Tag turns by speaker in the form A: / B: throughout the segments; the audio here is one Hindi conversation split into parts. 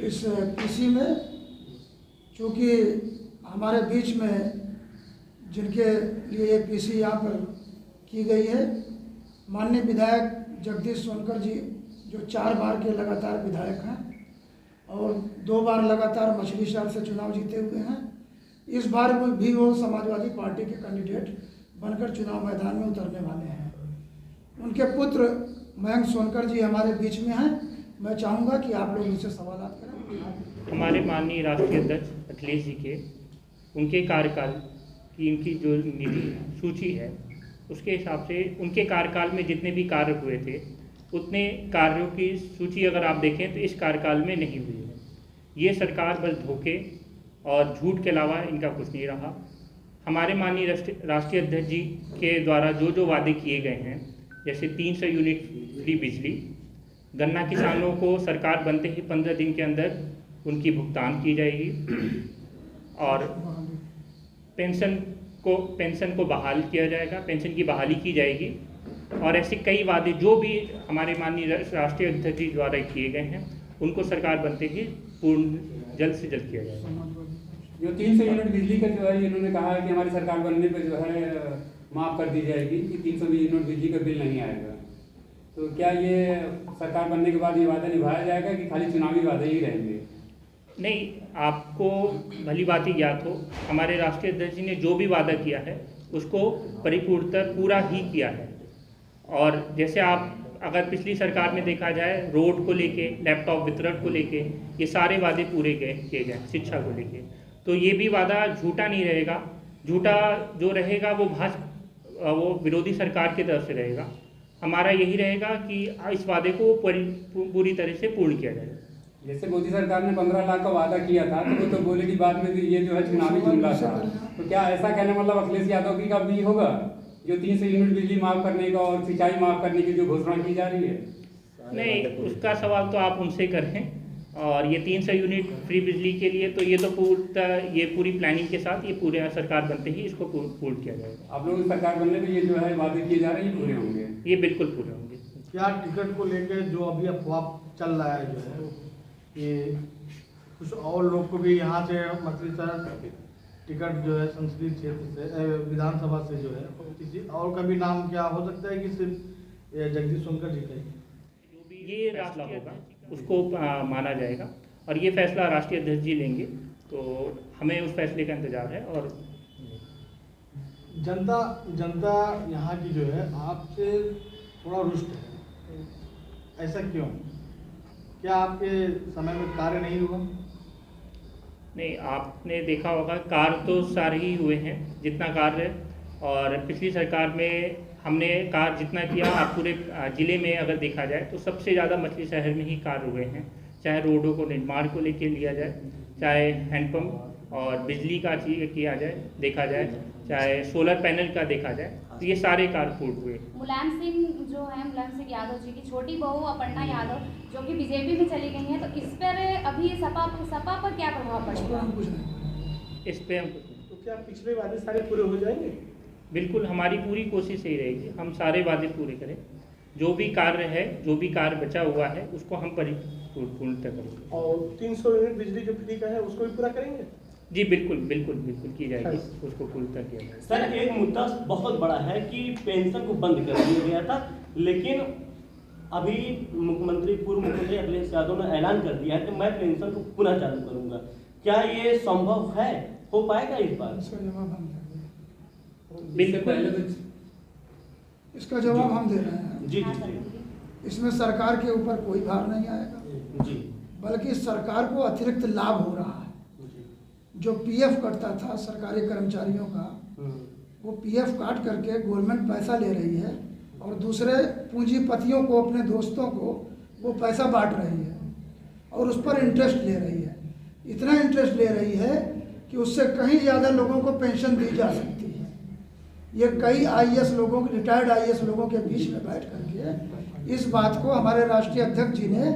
A: इस पीसी में, चूँकि हमारे बीच में जिनके लिए ये पीसी यहाँ पर की गई है, माननीय विधायक जगदीश सोनकर जी जो 4 बार के लगातार विधायक हैं और 2 बार लगातार मछली शहर से चुनाव जीते हुए हैं। इस बार भी वो समाजवादी पार्टी के कैंडिडेट बनकर चुनाव मैदान में उतरने वाले हैं। उनके पुत्र मयंक सोनकर जी हमारे बीच में हैं। मैं चाहूँगा कि आप लोग उनसे सवाल करें।
B: हमारे माननीय राष्ट्रीय अध्यक्ष अखिलेश जी के उनके कार्यकाल की इनकी जो निधि सूची है उसके हिसाब से उनके कार्यकाल में जितने भी कार्य हुए थे उतने कार्यों की सूची अगर आप देखें तो इस कार्यकाल में नहीं हुई है। ये सरकार बस धोखे और झूठ के अलावा इनका कुछ नहीं रहा। हमारे माननीय राष्ट्रीय अध्यक्ष जी के द्वारा जो जो वादे किए गए हैं, जैसे 300 यूनिट फ्री बिजली, गन्ना किसानों को सरकार बनते ही 15 दिन के अंदर उनकी भुगतान की जाएगी और पेंशन को बहाल किया जाएगा, पेंशन की बहाली की जाएगी और ऐसे कई वादे जो भी हमारे माननीय राष्ट्रीय अध्यक्ष जी द्वारा किए गए हैं उनको सरकार बनते ही पूर्ण जल्द से जल्द किया जाएगा।
C: जो 300 यूनिट बिजली का जो है इन्होंने कहा है कि हमारी सरकार बनने पर जो है माफ़ कर दी जाएगी कि 300 यूनिट बिजली का बिल नहीं आएगा, तो क्या ये सरकार बनने के बाद ये वादा निभाया जाएगा कि खाली चुनावी वादे ही रहेंगे?
B: नहीं, आपको भली बात ही ज्ञात हो, हमारे राष्ट्रीय अध्यक्ष जी ने जो भी वादा किया है उसको परिपूर्णतः पूरा ही किया है। और जैसे आप अगर पिछली सरकार में देखा जाए, रोड को लेके, लैपटॉप वितरण को लेके, ये सारे वादे पूरे किए गए, शिक्षा को लेके, तो ये भी वादा झूठा नहीं रहेगा। झूठा जो रहेगा वो विरोधी सरकार की तरफ से रहेगा। हमारा यही रहेगा कि इस वादे को पूरी तरह से पूर्ण किया जाएगा।
C: जैसे मोदी सरकार ने 15 लाख का वादा किया था तो वो तो बोले कि बाद में ये जो है चुनावी जुमला था, तो क्या ऐसा कहने मतलब अखिलेश यादव की का भी होगा जो 300 यूनिट बिजली माफ़ करने का और सिंचाई माफ़ करने की जो घोषणा की जा रही है?
B: नहीं, उसका सवाल तो आप उनसे करें। और ये 300 यूनिट फ्री बिजली के लिए तो ये तो पूरी प्लानिंग के साथ ये पूरे सरकार बनते ही इसको पूर्ण किया जाएगा।
C: आप लोग सरकार बनने पे ये जो है वादे किए जा रहे हैं ये पूरे होंगे?
B: ये बिल्कुल पूरे होंगे।
D: क्या टिकट को लेकर जो अभी अफवाह चल रहा है जो है ये कुछ और लोग को भी यहाँ से मछली शहर टिकट जो है संसदीय क्षेत्र से विधानसभा से जो है किसी और का भी नाम क्या हो सकता है कि सिर्फ जगदीश सोनकर जी का ही?
B: ये फैसला होगा उसको माना जाएगा और ये फैसला राष्ट्रीय अध्यक्ष जी लेंगे, तो हमें उस फैसले का इंतजार है। और
D: जनता यहाँ की जो है आपसे थोड़ा रुष्ट है, ऐसा क्यों? क्या आपके समय में कार्य नहीं हुआ?
B: नहीं, आपने देखा होगा कार्य तो सारे ही हुए हैं जितना कार्य, और पिछली सरकार में हमने कार्य जितना किया, आप पूरे ज़िले में अगर देखा जाए तो सबसे ज़्यादा मछली शहर में ही कार्य हुए हैं। चाहे रोडों को निर्माण को लेके लिया जाए, चाहे हैंडपम्प और बिजली का किया जाए देखा जाए, चाहे सोलर पैनल का देखा जाए, तो ये सारे कार्य पूर्ण हुए।
E: मुलायम सिंह यादव जी की छोटी बहू अपर्णा यादव जो कि बीजेपी में चली गई हैं, तो इस पर अभी सपा पर क्या प्रभाव पड़ेगा?
B: इस पर हम
D: तो क्या पिछले वादे सारे पूरे हो जाएंगे?
B: बिल्कुल, हमारी पूरी कोशिश यही रहेगी, हम सारे वादे पूरे करें। जो भी कार्य है, जो भी कार्य बचा हुआ है उसको हम पूर्णतः करेंगे।
D: और 300 यूनिट बिजली जो फ्री का है उसको भी पूरा करेंगे?
B: जी बिल्कुल बिल्कुल बिल्कुल की जाएगी, उसको पूर्णतः किया जाएगा।
F: सर, एक मुद्दा बहुत बड़ा है कि पेंशन को बंद कर दिया गया था, लेकिन अभी पूर्व मुख्यमंत्री अखिलेश यादव ने ऐलान कर दिया है कि मैं पेंशन को पुनः चालू करूंगा। क्या ये संभव है, हो पाएगा इस बार?
B: बिल्कुल,
A: इसका जवाब हम दे रहे हैं।
F: जी जी जी।
A: इसमें सरकार के ऊपर कोई भार नहीं आएगा
F: जी,
A: बल्कि सरकार को अतिरिक्त लाभ हो रहा है। जो पीएफ कटता था सरकारी कर्मचारियों का, वो पीएफ काट करके गवर्नमेंट पैसा ले रही है और दूसरे पूंजीपतियों को, अपने दोस्तों को वो पैसा बांट रही है और उस पर इंटरेस्ट ले रही है। इतना इंटरेस्ट ले रही है कि उससे कहीं ज़्यादा लोगों को पेंशन दी जा सकती है। ये कई आईएएस लोगों, रिटायर्ड आईएएस लोगों के बीच में बैठ करके इस बात को हमारे राष्ट्रीय अध्यक्ष जी ने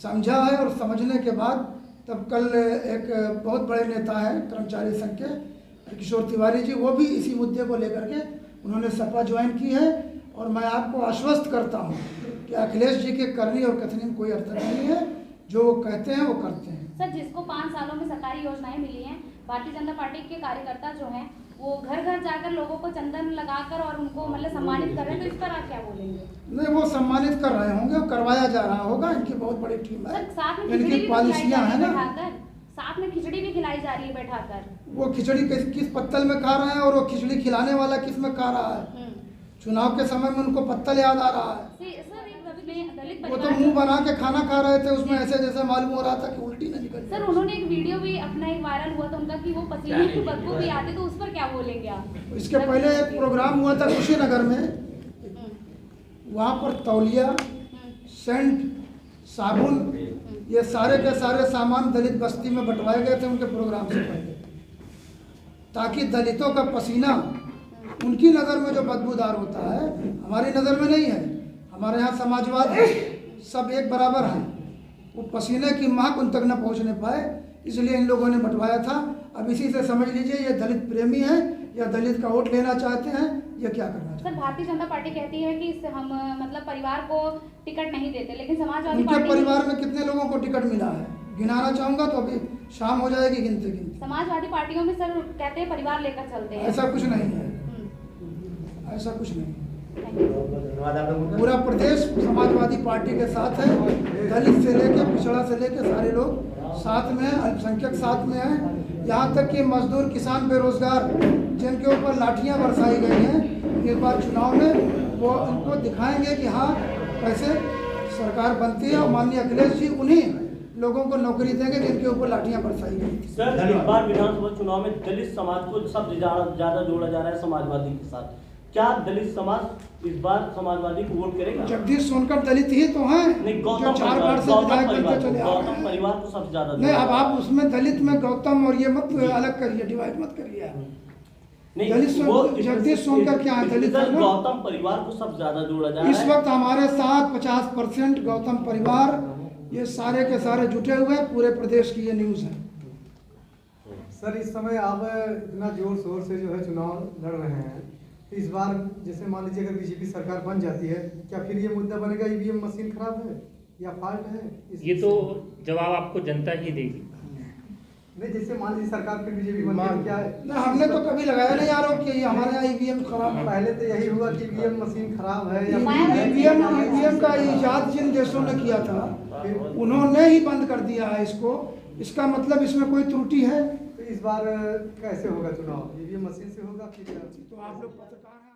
A: समझा है और समझने के बाद तब कल एक बहुत बड़े नेता हैं कर्मचारी संघ के किशोर तिवारी जी, वो भी इसी मुद्दे को लेकर के उन्होंने सपा ज्वाइन की है। और मैं आपको आश्वस्त करता हूं कि अखिलेश जी के करनी और कथनी में कोई अर्थ नहीं है। जो वो कहते हैं वो करते हैं।
E: सर, जिसको 5 सालों में सरकारी योजनाएं मिली हैं, भारतीय जनता पार्टी के कार्यकर्ता जो हैं वो घर घर जाकर लोगों को चंदन लगाकर और उनको मतलब सम्मानित कर रहे हैं, तो इस पर आप क्या बोलेंगे?
A: नहीं, वो सम्मानित कर रहे होंगे, करवाया जा रहा होगा, इनकी बहुत बड़ी टीम है,
E: सर, साथ में खिचड़ी
A: इनकी
E: भी
A: पॉलिसियां
E: खिलाई
A: हैं
E: जा रही
A: ना।
E: है बैठाकर, साथ में खिचड़ी भी खिलाई जा रही है बैठाकर।
A: वो खिचड़ी किस पत्तल में खा रहे हैं और वो खिचड़ी खिलाने वाला किस में खा रहा है? चुनाव के समय में उनको पत्तल याद आ रहा है।
E: सर, एक दलित
A: वो तो
E: परिवार
A: मुंह बना के खाना खा रहे थे, उसमें ऐसे जैसे मालूम हो रहा था कि उल्टी न निकल
E: सर, उन्होंने एक वीडियो भी अपना एक वायरल हुआ था उनका कि वो पसीने की बदबू भी आती, तो उस पर क्या बोलेंगे आप?
A: इसके पहले एक प्रोग्राम हुआ था कुशीनगर में, वहाँ पर तौलिया, सेंट, साबुन, ये सारे के सारे सामान दलित बस्ती में बंटवाए गए थे उनके प्रोग्राम से पहले, ताकि दलितों का पसीना उनकी नज़र में जो बदबूदार होता है हमारी नज़र में नहीं है। हमारे यहाँ समाजवाद है, सब एक बराबर है, वो पसीने की महक उन तक न पहुँचने पाए, इसलिए इन लोगों ने बंटवाया था। अब इसी से समझ लीजिए ये दलित प्रेमी हैं या दलित का वोट लेना चाहते हैं, ये क्या करना चाहते हैं।
E: सर, भारतीय जनता पार्टी कहती है कि इससे हम मतलब परिवार को टिकट नहीं देते, लेकिन समाजवादी
A: उनके
E: पार्टी
A: परिवार में कितने लोगों को टिकट मिला है गिनाना चाहूँगा तो अभी शाम हो जाएगी गिनते गिनते।
E: समाजवादी पार्टियों में सर कहते हैं परिवार लेकर चलते हैं।
A: ऐसा कुछ नहीं है, ऐसा कुछ नहीं है।
F: धन्यवाद आप लोगों का।
A: पूरा प्रदेश समाजवादी पार्टी के साथ है, दलित से लेके पिछड़ा से लेके सारे लोग साथ में हैं, अल्पसंख्यक साथ में हैं, यहाँ तक कि मजदूर, किसान, बेरोजगार जिनके ऊपर लाठियाँ बरसाई गई हैं इस बार चुनाव में, वो उनको दिखाएंगे कि हाँ कैसे सरकार बनती है, और माननीय अखिलेश जी उन्हीं लोगों को नौकरी देंगे जिनके ऊपर लाठियाँ बरसाई गई थी।
F: सर, इस बार विधानसभा चुनाव में दलित समाज को सबसे ज्यादा जोड़ा जा रहा है समाजवादी के साथ। क्या दलित समाज इस बार समाजवादी को वोट करेगा?
A: जगदीश सोनकर दलित ही तो हैं,
F: नहीं,
A: जो
F: गौतम
A: 4 बार से विधायक बनते चले आ रहे
F: गौतम
A: हैं।
F: परिवार को सबसे ज्यादा
A: नहीं, अब आप उसमें दलित में गौतम और ये मत अलग करिए, डिवाइड मत करिए।
F: नहीं,
A: दलित
F: वो
A: जगदीश सोनकर क्या है, दलित है ना?
F: गौतम परिवार को सबसे ज्यादा जोड़ा जा रहा
A: इस
F: है।
A: वक्त हमारे साथ 50% गौतम परिवार, ये सारे के सारे जुटे हुए हैं, पूरे प्रदेश की ये न्यूज़ है।
G: सर, इस समय आप इतना जोर शोर से जो है चुनाव लड़ रहे हैं, तो इस बार जैसे मान लीजिए अगर बीजेपी सरकार बन जाती है, क्या फिर ये मुद्दा बनेगा ईवीएम मशीन खराब है या फॉल्ट है?
B: ये तो जवाब आपको जनता ही देगी।
G: नहीं, जैसे मान लीजिए सरकार फिर बीजेपी बन गई, क्या है?
A: नहीं, हमने तो कभी लगाया नहीं आरोप कि हमारे यहाँ ईवीएम खराब है।
G: पहले तो यही हुआ कि ईवीएम मशीन खराब है या
A: ईवीएम का इजाद जिन देशों ने किया था उन्होंने ही बंद कर दिया है इसको, इसका मतलब इसमें कोई त्रुटि है।
G: तो इस बार कैसे होगा चुनाव? ईवीएम मशीन से होगा फिर?
A: तो आप लोग पत्रकार हैं।